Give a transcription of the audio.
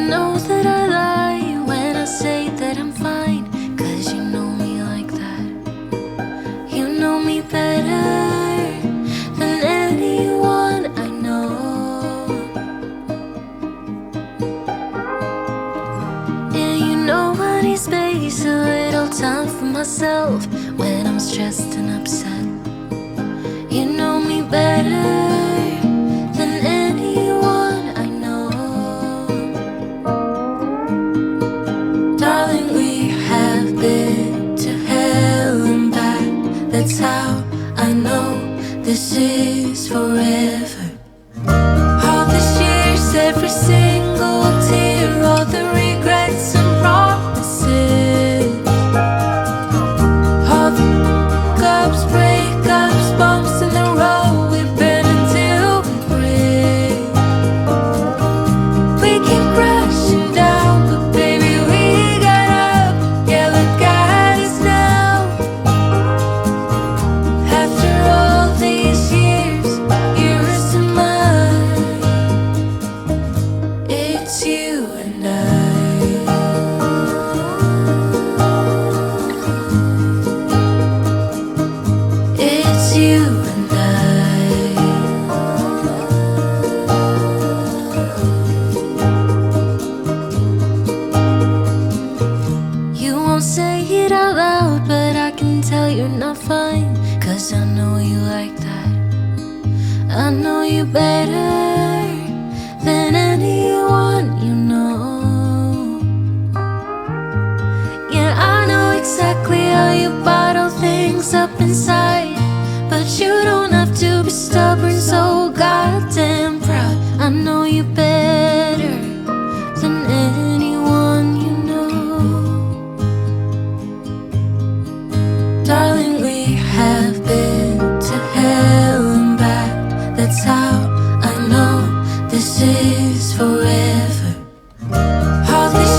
know that I lie when I say that I'm fine, 'cause you know me like that. You know me better than anyone I know. And you know I need space, a little time for myself when I'm stressed and upset. You know me better than anyone I know. Darling, we have been to hell and back. That's how I know this is forever. All these years, every single tear, all the regrets and promises, all the ups, breakups, bumps in the road, we've been until we break. We keep crashing down, but baby we got up. Yeah, look at us now. After all these years, yours and mine, it's you and I. It's you and I. You won't say it out loud, but I can tell you're not fine, 'cause I know you like that. I know you better than anyone you know. Yeah, I know exactly how you bottle things up inside, but you don't have to be stubborn, so goddamn proud. I know you better than anyone you know. Darling, we have been to hell and back. That's how I know this is forever. All these